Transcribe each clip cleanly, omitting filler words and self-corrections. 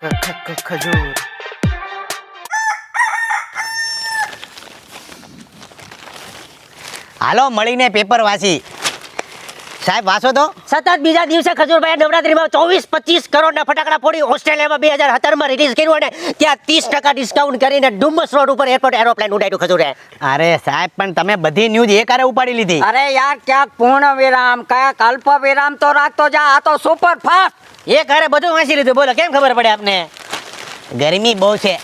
ખજૂર. હાલો મળીને પેપર વાંચી. સાહેબ વાંચો તો. સતત બીજા દિવસે ખજૂરભાઈ નવરાત્રીમાં 24-25 કરોડના ફટાકડા ફોડી ઓસ્ટ્રેલિયામાં 2017માં રિલીઝ કર્યું અને ત્યાં 30% ડિસ્કાઉન્ટ કરીને ડુમ્મસ રોડ ઉપર એરપોર્ટ એરોપ્લેન ઉડાડ્યું ખજૂરે. અરે સાહેબ પણ તમે બધી ન્યૂઝ એક હારે ઉપાડી લીધી. અરે યાર ક્યાંક પૂર્ણ વિરામ કયા કલ્પ વિરામ તો રાખતો જા. આ તો સુપર ફાસ્ટ. એક હારે બધું વાંચી લીધું. બોલો કેમ ખબર પડે આપને? ગરમી બહુ છે.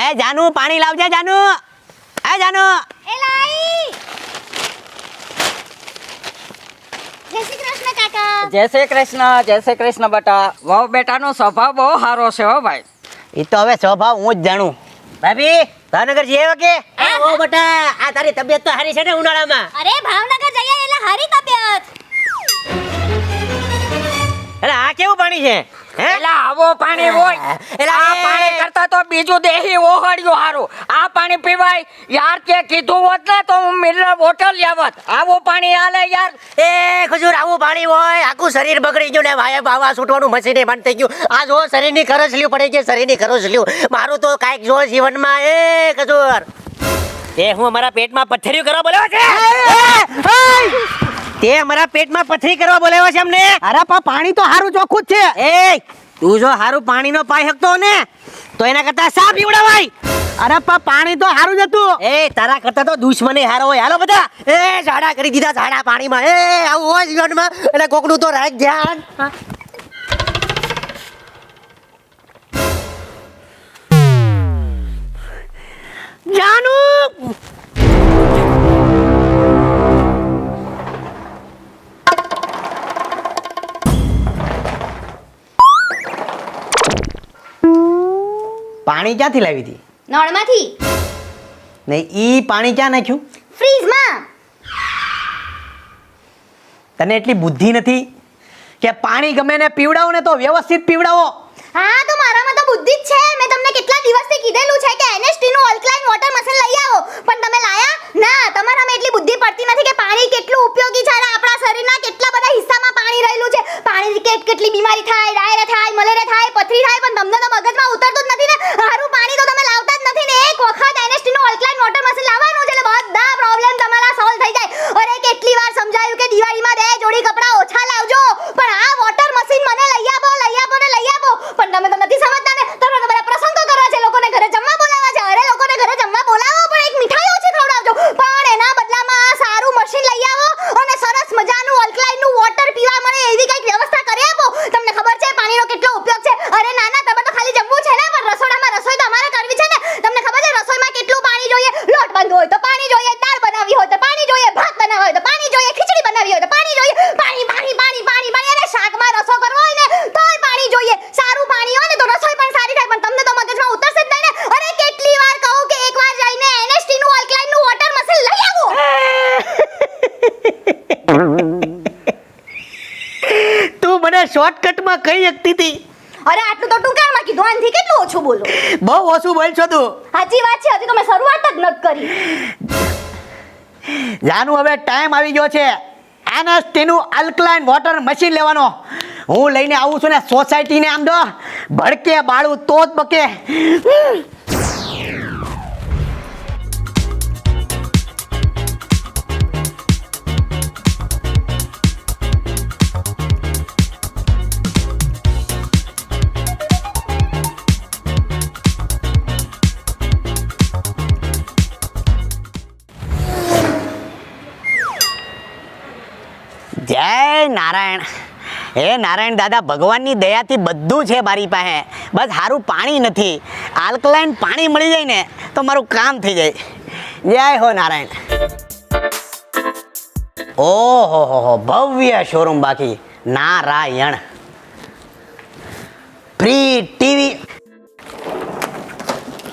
એ જાનુ પાણી લાવજે જાનુ. એ જાનુ. જય શ્રી કૃષ્ણ બેટા. વહુ બેટાનો સ્વભાવ બહુ સારો છે હો ભાઈ. એ તો હવે સ્વભાવ હું જ જાણું. ભાભી ભાવનગર જઈએ કે? ઓ બટા આ તારી તબિયત તો સારી છે ને ઉનાળામાં? અરે ભાવનગર જઈએ એટલે હારી તબિયત. અરે આ કેવું પાણી છે? હે એલા આવો પાણી હોય. એલા આ પાણી કરતા તો બીજું દેહી ઓહળ્યું હારું. આ પાણી પીવાય યાર. તે કીધું હોત ને તો હું મિનરલ વોટર લેવત. આવું પાણી હાલે યાર. એ ખજૂર આવું પાણી હોય આખું શરીર બગડી ગયું ને વાયા બાવા છૂટવાનું મશીન બંધ થઈ ગયું. આ જો શરીરની કરસલીઓ પડી ગઈ. શરીરની કરસલીઓ મારું તો કાંઈક જો જીવનમાં. એ ખજૂર એ હું અમારા પેટમાં પથ્થરીઓ કરવા બોલાવ્યો છે. તે અમારા પેટમાં પથરી કરવા બોલાવ્યો છે અમને. અરે પાણી તો હારું ચોખ્ખું જ છે. એ તું જો હારું પાણીનો પાઈ શકતો ને તો એના કરતા સા પીવડાવાય. અરે પાણી તો હારું જ હતું. એ તારા કરતા તો દુશ્મને હારો હોય. હાલો બધા એ ઝાડા કરી દીધા ઝાડા પાણીમાં. એ આવું હોય જીવનમાં એટલે કોકનું તો રાખ ધ્યાન. જાનુ પાણી ક્યાંથી લાવી હતી? નળમાંથી. ને ઈ પાણી ક્યાં નાખ્યું? ફ્રીઝમાં. તને એટલી બુદ્ધિ નથી કે પાણી ગમે ને પીવડાવો ને તો વ્યવસ્થિત પીવડાવો. હા તો મારામાં તો બુદ્ધિ જ છે. મેં તમને કેટલા દિવસથી કીધેલું છે કે NST નું અલ્કલાઇન વોટર મશીન લઈ આવો પણ તમે લાયા ના. તમારામાં એટલી બુદ્ધિ પડતી નથી કે પાણી કેટલું ઉપયોગી છે અને આપણા શરીરના કેટલા બધા હિસ્સામાં પાણી રહેલું છે. પાણીથી કેટલી બીમારી થાય, ડાયરિયા થાય, મલેરિયા થાય, પથરી થાય પણ તમને તો મગજમાં ઉતરતું જ નથી ને. હારું પાણી તો તમે લાવતા જ નથી ને. એક વખત NST નું અલ્કલાઇન વોટર મશીન લાવવાનું છે એટલે બધા પ્રોબ્લેમ તમારા સોલ્વ થઈ જાય. અરે કેટલી વાર સમજાયું કે દિવાળીમાં 2 જોડી કપડાં ઓછા લાવજો પણ આ વોટર મશીન મને લઈ આપો ને લઈ આપો. પણ તમે તો નથી સમજતા ને. તમે તો બધા પ્રસંગો કરવા છે, લોકોને ઘરે જમવા બોલાવવા છે. અરે લોકોને ઘરે જમવા બોલાવો પણ એક મીઠાઈ ઓછી ખવડાવજો. પણ એના બદલામાં આ સારું મશીન લઈ આવો અને સરસ મજાનું અલ્કલાઇન નું વોટર પીવા મળે એવી કંઈક વ્યવસ્થા કરી આપો. તમને ખબર છે પાણીનો કેટલો ઉપયોગ છે? અરે નાના તમે તો ખાલી જમવું છે ને પણ રસોડામાં રસોઈ તો અમારે કરવી છે ને. તમને ખબર છે રસોઈમાં કેટલું પાણી જોઈએ? લોટ બાંધવો હોય તો પાણી જોઈએ, દાળ બનાવવી હોય તો પાણી જોઈએ, ભાત બનાવવા હોય તો પાણી જોઈએ, ખીચડી બનાવવી હોય તો પાણી જોઈએ. પાણી પાણી પાણી પાણી પાણી. અરે શાકમાં રસો કરવો હોય ને તોય પાણી જોઈએ. સારું પાણી હોય ને તો રસોઈ પણ સારી થાય પણ તમને તો મગજમાં ઉતરશે જ નહીં ને. અરે કેટલી વાર કહું કે એકવાર જઈને NST નું અલ્કલાઇન નું વોટર મશીન લઈ આવો. તું મને શોર્ટકટમાં કઈ શકતી હતી. અરે આટલું તો ટૂંકાણમાં કીધું. આનથી કેટલું ઓછું બોલો. બહુ ઓછું બોલ છો તું. સાચી વાત છે. હજી તો મેં શરૂઆત જ નથી કરી. જાનુ હવે ટાઈમ આવી ગયો છે NST નું અલ્કલાઇન વોટર મશીન લેવાનો. હું લઈને આવું છું ને સોસાયટીને આમ દો ભડકે બાળું તો જ બકે. જય નારાયણ. હે નારાયણ દાદા ભગવાનની દયાથી બધું છે મારી પાસે. બસ સારું પાણી નથી. આલ્કલાઇન પાણી મળી જાય ને તો મારું કામ થઈ જાય. જય હો નારાયણ. ઓહો હો ભવ્ય શોરૂમ બાકી નારાયણ. ફ્રી ટીવી,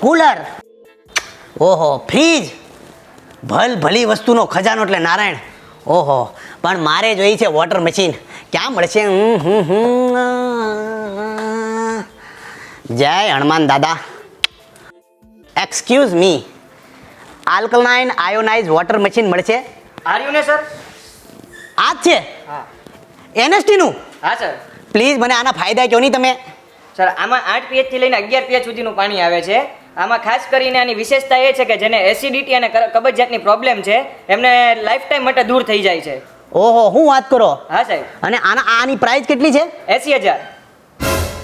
કુલર, ઓહો ફ્રીજ. ભલી વસ્તુનો ખજાનો એટલે નારાયણ. ઓહો પણ મારે જોઈ છે વોટર મશીન. ક્યાં મળશે? જય હનુમાન દાદા. Excuse me, alkaline ionize water machine મળશે? આર્યું ને સર? આ જ છે હા NST નું? હા સર. પ્લીઝ મને આના ફાયદા કહો નહીં તમે. સર આમાં 8 pH થી લઈને 11 pH સુધીનું પાણી આવે છે. આમાં ખાસ કરીને આની વિશેષતા એ છે કે જેને એસિડિટી અને કબજિયાતની પ્રોબ્લેમ છે એમને લાઈફ ટાઈમ માટે દૂર થઈ જાય છે. ઓહો, હું વાત કરો. હા સાહેબ. અને આની પ્રાઇસ કેટલી છે? 80,000.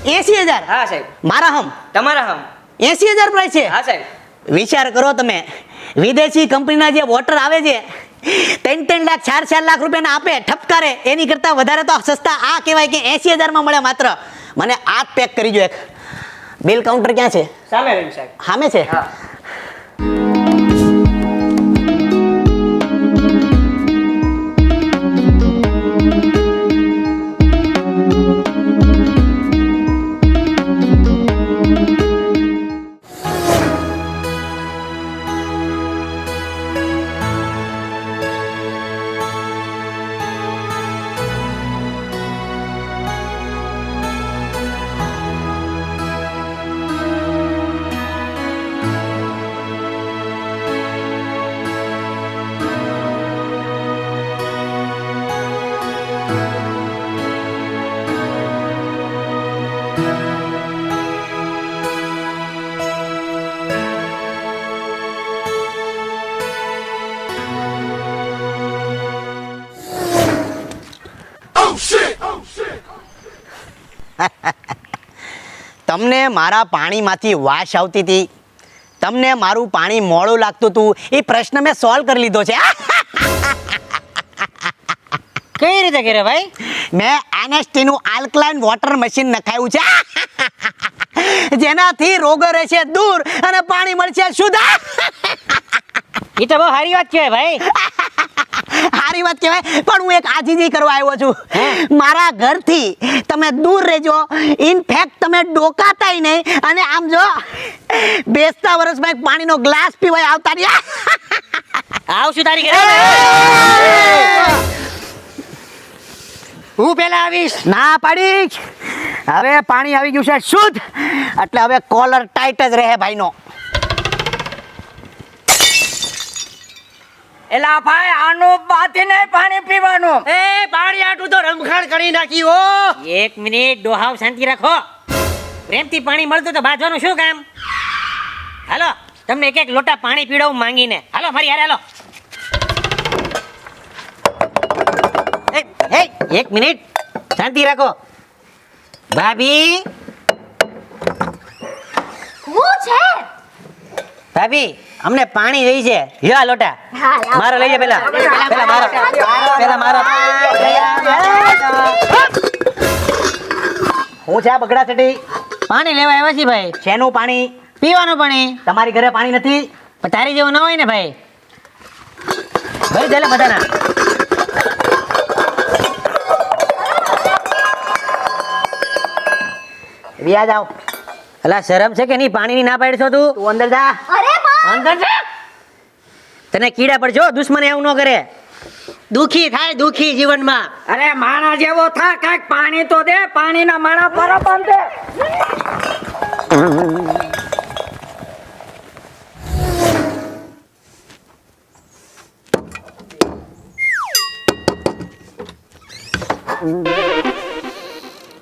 80,000? હા સાહેબ. મારા હમ તમારા હમ. 80,000 પ્રાઇસ છે? હા સાહેબ. વિચાર કરો તમે, વિદેશી કંપનીના જે વોટર આવે છે 3 લાખ 4 લાખ રૂપિયાના આપે ઠપકારે, એની કરતાં વધારે તો સસ્તા આ કહેવાય કે 80,000 માં મળે માત્ર. મને આ પેક કરી જો એક. બિલ કાઉન્ટર ક્યાં છે? સામે રહ્યું સાહેબ. સામે છે? હા. તમને મારા પાણીમાંથી વાસ આવતી હતી, તમને મારું પાણી મોડું લાગતું હતું, એ પ્રશ્ન મેં સોલ્વ કરી લીધો છે. કઈ રીતે કરે ભાઈ? મેં NST નું આલ્કલાઇન વોટર મશીન નખાયું છે, જેનાથી રોગો રહેશે દૂર અને પાણી મળશે શુદ્ધ. એ તો બહુ સારી વાત છે ભાઈ. સારી વાત કહેવાય, પણ હું એક આજીજી કરવા આવ્યો છું. મારા ઘરથી તમે દૂર રહેજો, ઇનફેક્ટ તમે ડોકાતાય નહીં, અને આમ જો બેસતા વર્ષમાં એક પાણીનો ગ્લાસ પીવાય આવતા નહીં. આવશું તારી ઘરે. હું પેલા આવીશ. ના પાડી. હવે પાણી આવી ગયું છે શુદ્ધ, એટલે હવે કોલર ટાઈટ જ રહે ભાઈનો. એલા ભાઈ આનું બાંધીને પાણી પીવાનું. એ પાણી આટું તો રમખાણ કરી નાખી હો. 1 મિનિટ ડોહાવ, શાંતિ રાખો. પ્રેમથી પાણી મળતું તો બાજવાનું શું કામ? હાલો, તમને એક લોટા પાણી પીડાવું માંગીને. હાલો મારી હારે હાલો. એ 1 મિનિટ શાંતિ રાખો. ભાભી, હું છે? ભાભી અમને પાણી જોઈ છે. લ્યો આ લોટા. હા, લાવો. મારો લઈ લે પેલા. પેલા મારો. પેલા મારો. હું છે આ બગડા ચટી? પાણી લેવા આવ્યા છીએ ભાઈ. શેનું પાણી? પીવાનું પાણી. તમારી ઘરે પાણી નથી? પણ તારી જેવું ન હોય ને ભાઈ. ભાઈ ચાલે બધાના. વ્યા જાઓ. અલા શરમ છે કે નહીં? પાણીની ના પાડશો તું? તું અંદર જા. અરે બા, અંદર જા. તને કીડા પડજો, દુશ્મન એવું ન કરે. દુખી થાય દુખી જીવનમાં. અરે માણા જેવો થા, કાંઈક પાણી તો દે. પાણીના માણા પર બાંધે.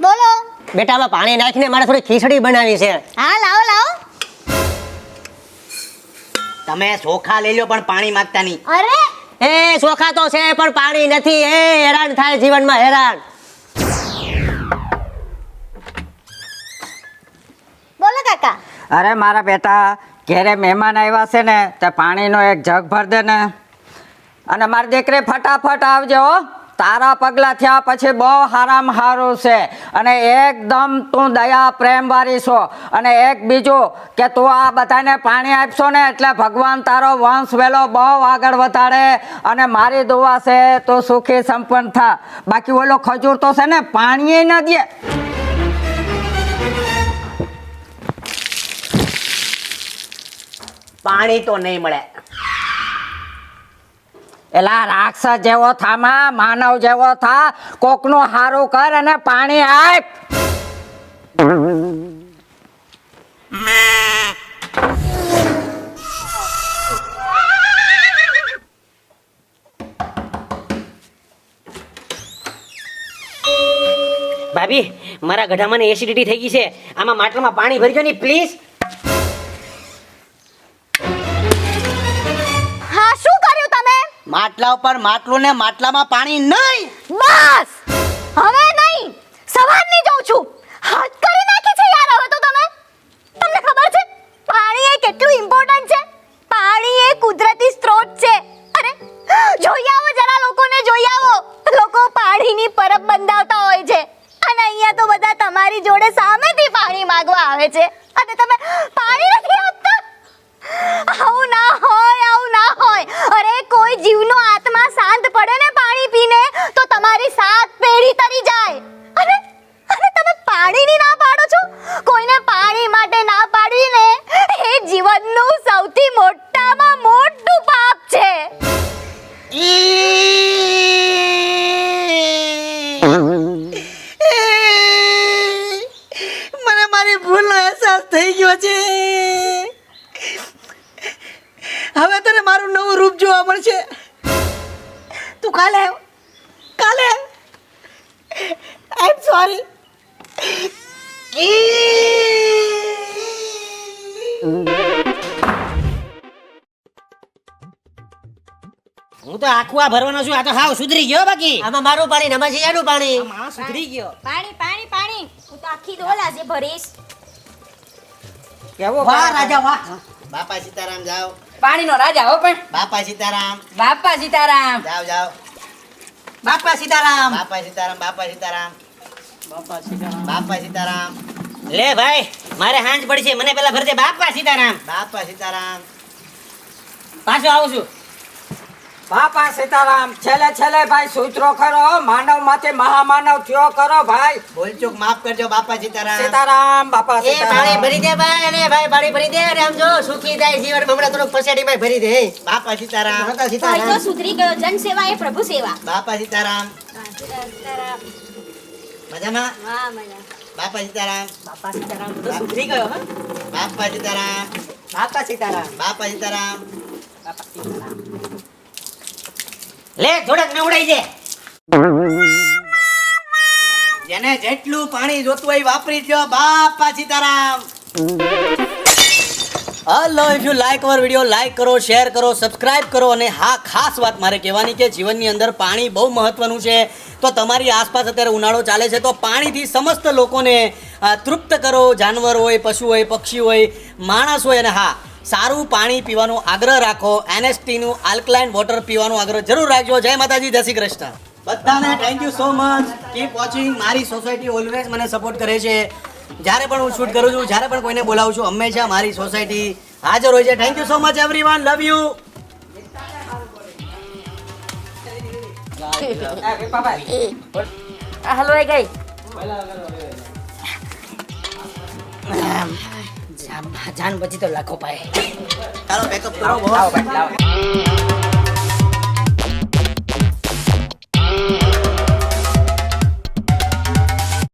બોલો. બેટા આમાં પાણી નાખીને મારે થોડી ખીચડી બનાવી છે. હા, લાવો લાવો. તમે ચોખા લઈ લો, પણ પાણી માંગતા નહીં. અરે એ ચોખા તો છે પણ પાણી નથી. એ હેરાન થાય જીવનમાં, હેરાન. બોલો કાકા. અરે મારા બેટા, ઘેરે મહેમાન આવ્યા છે ને, તે પાણીનો એક જગ ભર દે ને. અને મારી દીકરી ફટાફટ આવજો હો. તારા પગલા થયા પછી બહુ હારામ હારું છે, અને એકદમ તું દયા પ્રેમ વાળી છો. અને એક બીજું કે તું આ બધાને પાણી આપશો ને એટલે ભગવાન તારો વંશ વેલો બહુ આગળ વધારે. અને મારી દુઆ છે તું સુખી સંપન્ન થા. બાકી ઓલો ખજૂર તો છે ને પાણી ન દે. પાણી તો નહીં મળે. એલા રાક્ષસ જેવો થામાં, માનવ જેવો થા, કોકનું હારું કર અને પાણી આપ. ભાભી મારા ગઢામાં એસિડિટી થઈ ગઈ છે. આમાં માટલામાં પાણી ભરજો ને પ્લીઝ. હા શું કર્યું તમે? માટલા ઉપર માટલું ને માટલામાં પાણી નહીં. બસ હવે નહીં, સવારની જોઉં છું. હાથ કરી નાખી છે યાર હવે તો તમે. તમને ખબર છે પાણી એ કેટલું ઇમ્પોર્ટન્ટ છે? પાણી એ કુદરતી સ્ત્રોત છે. અરે જોઈ આવો જરા, લોકોને જોઈ આવો. લોકો પાણીની પરબ બંધાવતા હોય છે અને અહીંયા તો બધા તમારી જોડે સામેથી પાણી માંગવા આવે છે અને તમે પાણી નથી આપતા. આવું ના હોય, આવું ના હોય. અરે કોઈ જીવનો આત્મા શાંત પડે ને પાણી પીને તો તમારી 7 પેઢી તરી જાય. અને તમે પાણીની ના પાડો છો. કોઈને પાણી માટે ના પાડવીને એ જીવનનું સૌથી મોટામાં મોટું પાપ છે. મને મારી ભૂલનો અહેસાસ થઈ ગયો છે. હવે તને મારું નવું રૂપ જોવા મળશે. તું કાલે આઈ એમ સોરી. હું તો આખું આ ભરવાનો છું. આ તો હાવ સુધરી ગયો. બાકી આમાં મારું પાણી ને આમાં જીજાનું પાણી. માણસ સુધરી ગયો. પાણી પાણી પાણી. હું તો આખી ડોલ આજે ભરીશ. કેવો વાહ રાજા વાહ. બાપા સીતારામ જાઓ. પાણીનો રાજા હો પણ. બાપા સીતારામ બાપા સીતારામ. જાઓ જાઓ. બાપા સીતારામ. બાપા સીતારામ બાપા સીતારામ બાપા સીતારામ લે ભાઈ, મારે હાંજ પડશે. મને પેલા ભરજે બાપા સીતારામ. બાપા સીતારામ. પાછો આવું છું. બાપા સીતારામ. છેલ્લે છેલ્લે ભાઈ સૂત્રો ખરો, માનવ માંથી મહામાનવ થયો કરો ભાઈ. ભૂલચૂક માફ કરજો. બાપા સીતારામ. સીતારામ બાપા એ પાણી સીતારામ. ભરી દે ભાઈ. અને ભાઈ પાણી ભરી દે. અને આમ જો સુખી થાય જીવન. હમણાં થોડુંક પછાડીમાં ભરી દે. બાપા સીતારામ. બાપા ભાઈ તો સીતારામ. સુધરી ગયો. જન સેવા એ પ્રભુ સેવા. બાપા સીતારામ. મજામાં? વાહ મજા. બાપા સીતારામ. બાપા સીતારામ તો સુધરી ગયો હા. બાપા સીતારામ. બાપા સીતારામ. બાપા સીતારામ. લે થોડાક નવડાઈ દે. જેને જેટલું પાણી જોતું હોય એ વાપરી લ્યો. બાપા Sitaram. Hello, if you like hour video, like કરો, શેર કરો, સબસ્ક્રાઇબ કરો. અને હા, ખાસ વાત મારે કહેવાની કે જીવનની અંદર પાણી બહુ મહત્વનું છે. તો તમારી આસપાસ અત્યારે ઉનાળો ચાલે છે તો પાણીથી સમસ્ત લોકોને તૃપ્ત કરો. જાનવર હોય, પશુ હોય, પક્ષી હોય, માણસ હોય. અને હા, સારું પાણી પીવાનો આગ્રહ રાખો. એનએસટીનું આલ્કલાઇન વોટર પીવાનો આગ્રહ જરૂર રાખજો. જય માતાજી, જય શ્રી કૃષ્ણ. બધાને thank you so much. Keep watching. મારી સોસાયટી ઓલવેઝ મને સપોર્ટ કરે છે. જ્યારે પણ હું શૂટ કરું છું, જ્યારે પણ કોઈને બોલાવું છું, હંમેશા મારી સોસાયટી હાજર હોય છે. Thank you so much everyone. Love you. Hello એ ગઈ. જાન બચી તો લાખો પાય. ચાલો પેકઅપ કરો. લાવો ભાઈ, લાવો.